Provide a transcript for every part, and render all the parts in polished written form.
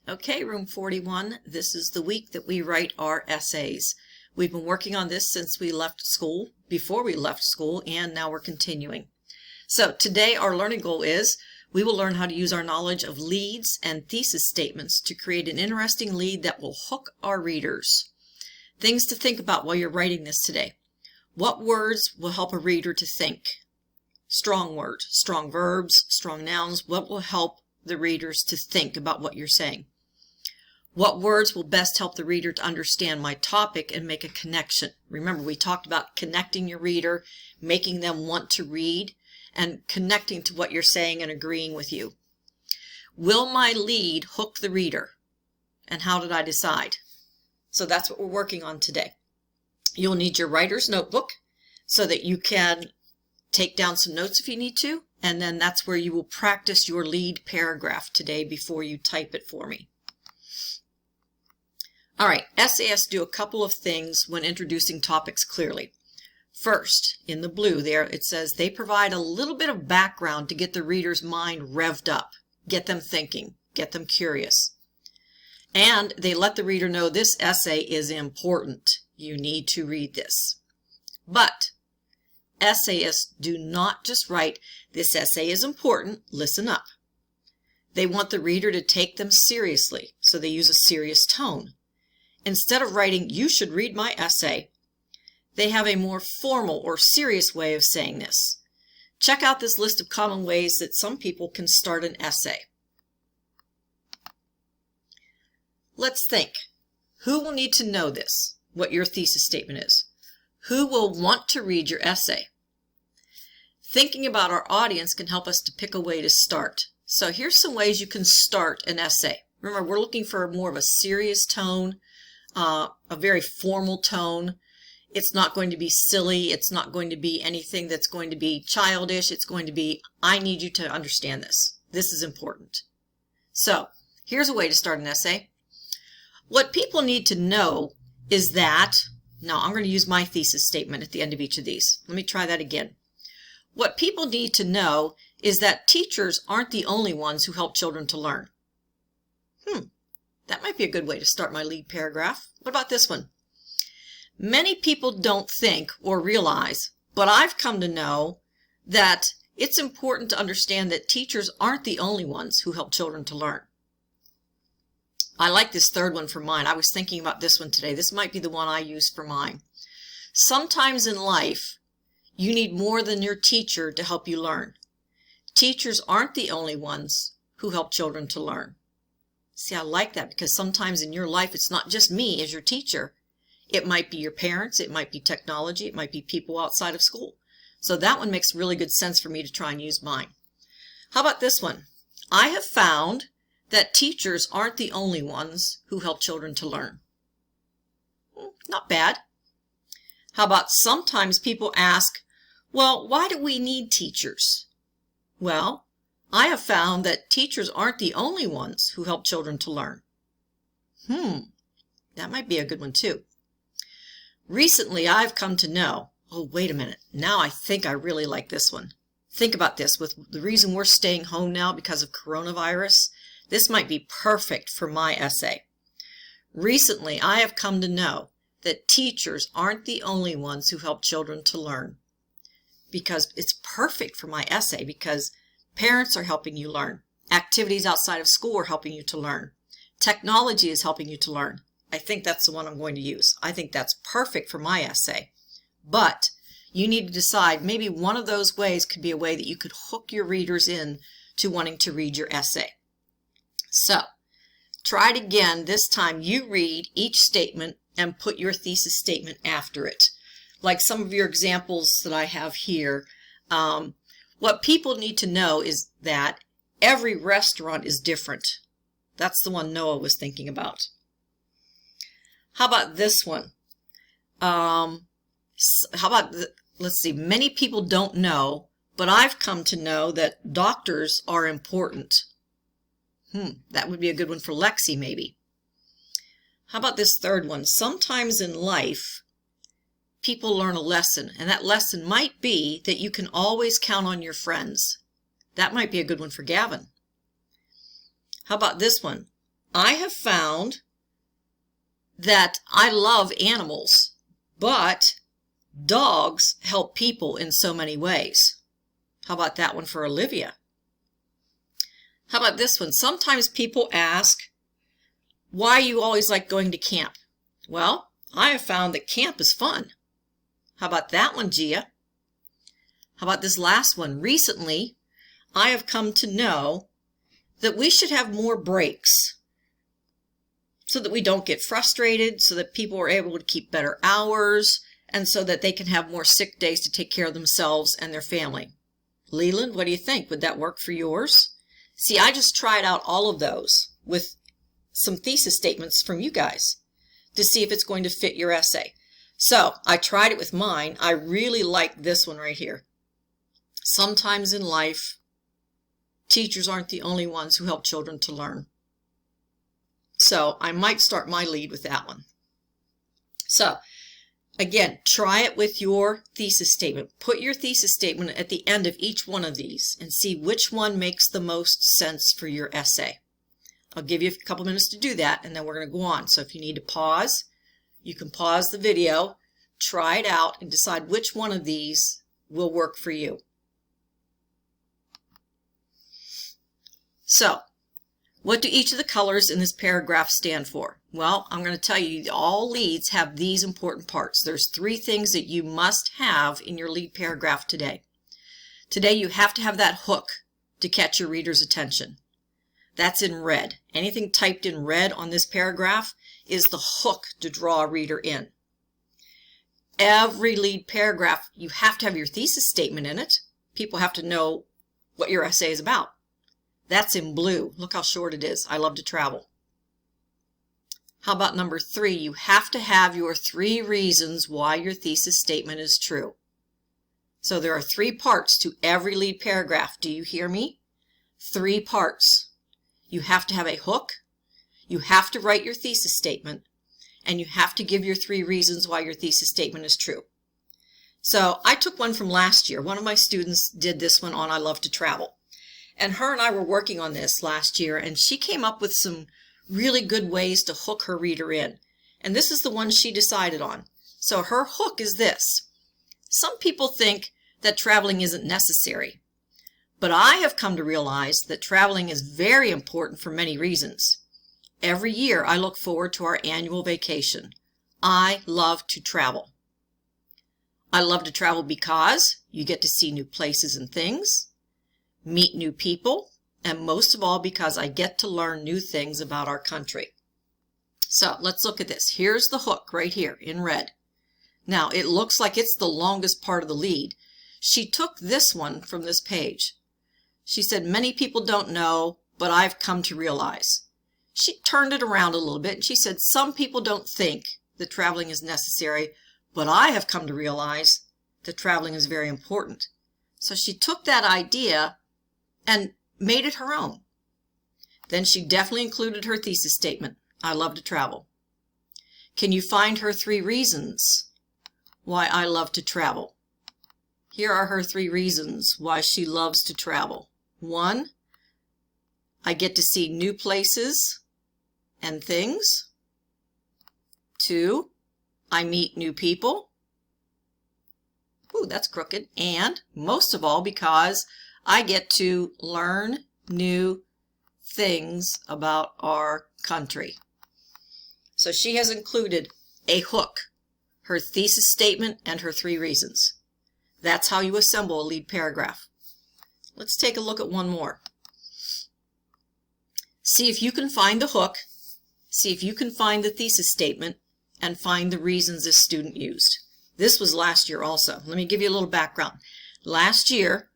Okay, room 41, this is the week that we write our essays. We've been working on this since we left school, before we left school, and now we're continuing. So today our learning goal is we will learn how to use our knowledge of leads and thesis statements to create an interesting lead that will hook our readers. Things to think about while you're writing this today. What words will help a reader to think? Strong words, strong verbs, strong nouns. What will help the readers to think about what you're saying? What words will best help the reader to understand my topic and make a connection? Remember, we talked about connecting your reader, making them want to read, and connecting to what you're saying and agreeing with you. Will my lead hook the reader? And how did I decide? So that's what we're working on today. You'll need your writer's notebook so that you can take down some notes if you need to, and then that's where you will practice your lead paragraph today before you type it for me. All right, essayists do a couple of things when introducing topics clearly. First, in the blue there, it says they provide a little bit of background to get the reader's mind revved up, get them thinking, get them curious. And they let the reader know this essay is important. You need to read this. But essayists do not just write, this essay is important, listen up. They want the reader to take them seriously, so they use a serious tone. Instead of writing, you should read my essay, they have a more formal or serious way of saying this. Check out this list of common ways that some people can start an essay. Let's think. Who will need to know this, what your thesis statement is? Who will want to read your essay? Thinking about our audience can help us to pick a way to start. So here's some ways you can start an essay. Remember, we're looking for more of a serious tone, a very formal tone. It's not going to be silly. It's not going to be anything that's going to be childish. It's going to be, I need you to understand this. This is important. So here's a way to start an essay. What people need to know is that, now I'm going to use my thesis statement at the end of each of these. Let me try that again. What people need to know is that teachers aren't the only ones who help children to learn. That might be a good way to start my lead paragraph. What about this one? Many people don't think or realize, but I've come to know that it's important to understand that teachers aren't the only ones who help children to learn. I like this third one for mine. I was thinking about this one today. This might be the one I use for mine. Sometimes in life, you need more than your teacher to help you learn. Teachers aren't the only ones who help children to learn. See, I like that because sometimes in your life, it's not just me as your teacher. It might be your parents, it might be technology, it might be people outside of school. So that one makes really good sense for me to try and use mine. How about this one? I have found that teachers aren't the only ones who help children to learn. Not bad. How about sometimes people ask, well, why do we need teachers? Well, I have found that teachers aren't the only ones who help children to learn. That might be a good one too. Recently, I've come to know, oh, wait a minute, now I think I really like this one. Think about this, with the reason we're staying home now because of coronavirus, this might be perfect for my essay. Recently, I have come to know that teachers aren't the only ones who help children to learn. Because it's perfect for my essay, because parents are helping you learn. Activities outside of school are helping you to learn. Technology is helping you to learn. I think that's the one I'm going to use. I think that's perfect for my essay. But you need to decide maybe one of those ways could be a way that you could hook your readers in to wanting to read your essay. So try it again. This time you read each statement and put your thesis statement after it. Like some of your examples that I have here. What people need to know is that every restaurant is different. That's the one Noah was thinking about. How about this one? Let's see, many people don't know, but I've come to know that doctors are important. That would be a good one for Lexi, maybe. How about this third one? Sometimes in life, people learn a lesson, and that lesson might be that you can always count on your friends. That might be a good one for Gavin. How about this one? I have found that I love animals, but dogs help people in so many ways. How about that one for Olivia? How about this one? Sometimes people ask, why you always like going to camp? Well, I have found that camp is fun. How about that one, Gia? How about this last one? Recently, I have come to know that we should have more breaks so that we don't get frustrated, so that people are able to keep better hours, and so that they can have more sick days to take care of themselves and their family. Leland, what do you think? Would that work for yours? See, I just tried out all of those with some thesis statements from you guys to see if it's going to fit your essay. So I tried it with mine. I really like this one right here. Sometimes in life, teachers aren't the only ones who help children to learn. So I might start my lead with that one. So again, try it with your thesis statement. Put your thesis statement at the end of each one of these and see which one makes the most sense for your essay. I'll give you a couple minutes to do that, and then we're going to go on. So if you need to pause, you can pause the video, try it out, and decide which one of these will work for you. So, what do each of the colors in this paragraph stand for? Well, I'm going to tell you all leads have these important parts. There's 3 things that you must have in your lead paragraph today. Today you have to have that hook to catch your reader's attention. That's in red. Anything typed in red on this paragraph is the hook to draw a reader in. Every lead paragraph, you have to have your thesis statement in it. People have to know what your essay is about. That's in blue. Look how short it is. I love to travel. How about number 3? You have to have your 3 reasons why your thesis statement is true. So there are 3 parts to every lead paragraph. Do you hear me? 3 parts. You have to have a hook, you have to write your thesis statement, and you have to give your 3 reasons why your thesis statement is true. So I took one from last year. One of my students did this one on I love to travel. And her and I were working on this last year, and she came up with some really good ways to hook her reader in. And this is the one she decided on. So her hook is this. Some people think that traveling isn't necessary. But I have come to realize that traveling is very important for many reasons. Every year I look forward to our annual vacation. I love to travel. I love to travel because you get to see new places and things, meet new people, and most of all because I get to learn new things about our country. So let's look at this. Here's the hook right here in red. Now it looks like it's the longest part of the lead. She took this one from this page. She said, many people don't know, but I've come to realize. She turned it around a little bit and she said, some people don't think that traveling is necessary, but I have come to realize that traveling is very important. So she took that idea and made it her own. Then she definitely included her thesis statement. I love to travel. Can you find her 3 reasons why I love to travel? Here are her 3 reasons why she loves to travel. 1, I get to see new places and things. 2, I meet new people. Ooh, that's crooked. And most of all, because I get to learn new things about our country. So she has included a hook, her thesis statement, and her 3 reasons. That's how you assemble a lead paragraph. Let's take a look at one more. See if you can find the hook, see if you can find the thesis statement, and find the reasons this student used. This was last year also. Let me give you a little background. Last year,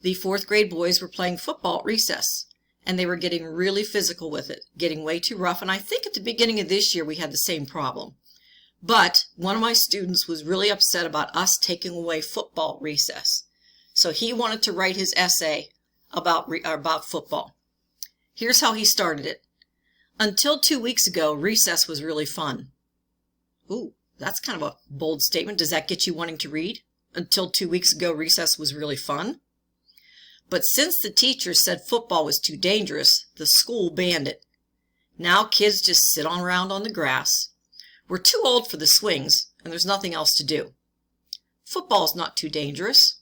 the 4th grade boys were playing football at recess, and they were getting really physical with it, getting way too rough, and I think at the beginning of this year we had the same problem. But one of my students was really upset about us taking away football at recess. So he wanted to write his essay about football. Here's how he started it. Until 2 weeks ago, recess was really fun. Ooh, that's kind of a bold statement. Does that get you wanting to read? Until 2 weeks ago, recess was really fun. But since the teacher said football was too dangerous, the school banned it. Now kids just sit around on the grass. We're too old for the swings, and there's nothing else to do. Football's not too dangerous.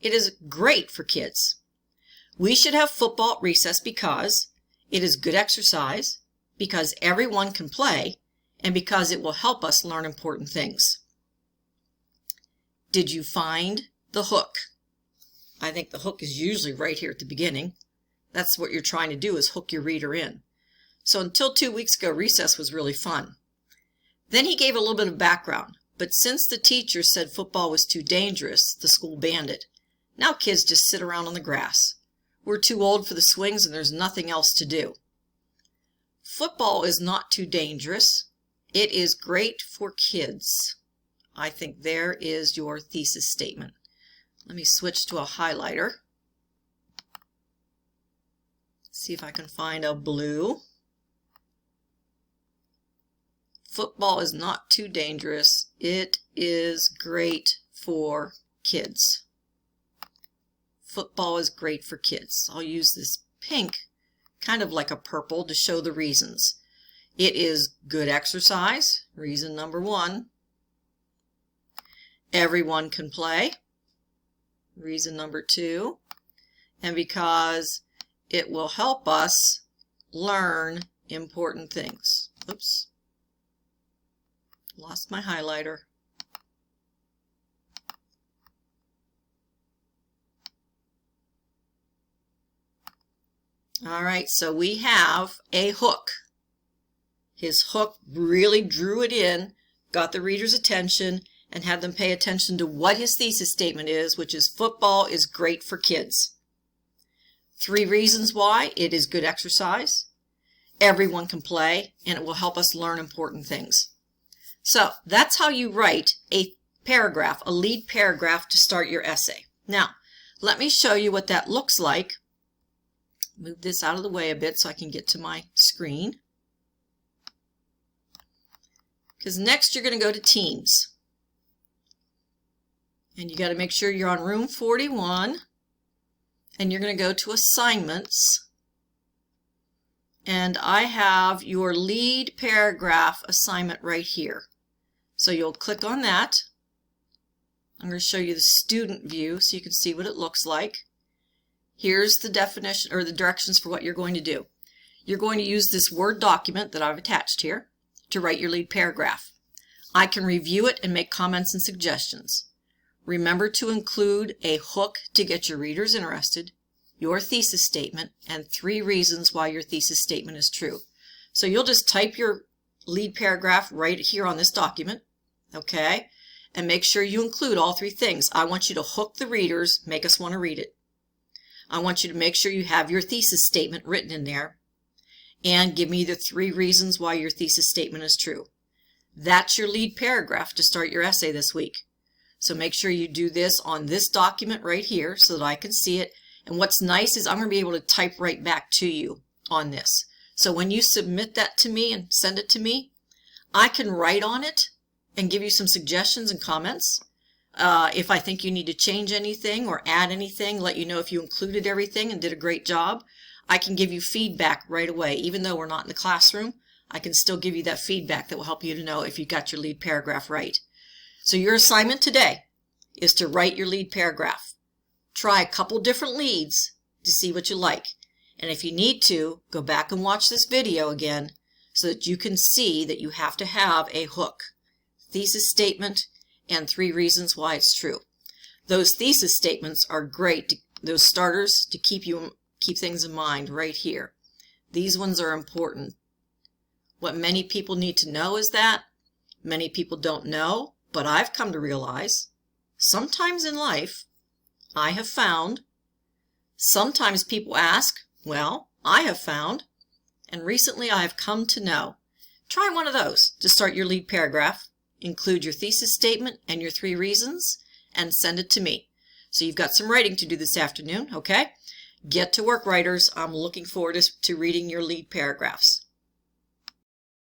It is great for kids. We should have football at recess because it is good exercise, because everyone can play, and because it will help us learn important things. Did you find the hook? I think the hook is usually right here at the beginning. That's what you're trying to do, is hook your reader in. So until 2 weeks ago, recess was really fun. Then he gave a little bit of background, but since the teacher said football was too dangerous, the school banned it. Now kids just sit around on the grass. We're too old for the swings and there's nothing else to do. Football is not too dangerous. It is great for kids. I think there is your thesis statement. Let me switch to a highlighter. See if I can find a blue. Football is not too dangerous. It is great for kids. Football is great for kids. I'll use this pink, kind of like a purple, to show the reasons. It is good exercise, reason number 1. Everyone can play, reason number 2. And because it will help us learn important things. Oops. Lost my highlighter. All right, so we have a hook. His hook really drew it in, got the reader's attention, and had them pay attention to what his thesis statement is, which is football is great for kids. 3 reasons why it is good exercise, everyone can play, and it will help us learn important things. So that's how you write a paragraph, a lead paragraph to start your essay. Now, let me show you what that looks like. Move this out of the way a bit so I can get to my screen. Because next you're going to go to Teams. And you got to make sure you're on room 41. And you're going to go to Assignments. And I have your lead paragraph assignment right here. So you'll click on that. I'm going to show you the student view so you can see what it looks like. Here's the definition or the directions for what you're going to do. You're going to use this Word document that I've attached here to write your lead paragraph. I can review it and make comments and suggestions. Remember to include a hook to get your readers interested, your thesis statement, and 3 reasons why your thesis statement is true. So you'll just type your lead paragraph right here on this document, okay? And make sure you include all 3 things. I want you to hook the readers, make us want to read it. I want you to make sure you have your thesis statement written in there, and give me the 3 reasons why your thesis statement is true. That's your lead paragraph to start your essay this week. So make sure you do this on this document right here so that I can see it. And what's nice is I'm going to be able to type right back to you on this. So when you submit that to me and send it to me, I can write on it and give you some suggestions and comments. If I think you need to change anything or add anything, let you know if you included everything and did a great job. I can give you feedback right away. Even though we're not in the classroom, I can still give you that feedback that will help you to know if you got your lead paragraph right. So your assignment today is to write your lead paragraph. Try a couple different leads to see what you like. And if you need to, go back and watch this video again so that you can see that you have to have a hook, thesis statement, and 3 reasons why it's true. Those thesis statements are great, those starters to keep things in mind right here. These ones are important. What many people need to know is that many people don't know, but I've come to realize sometimes in life I have found, sometimes people ask, well, I have found, and recently I have come to know. Try one of those to start your lead paragraph. Include your thesis statement and your 3 reasons and send it to me. So you've got some writing to do this afternoon, okay? Get to work, writers. I'm looking forward to reading your lead paragraphs.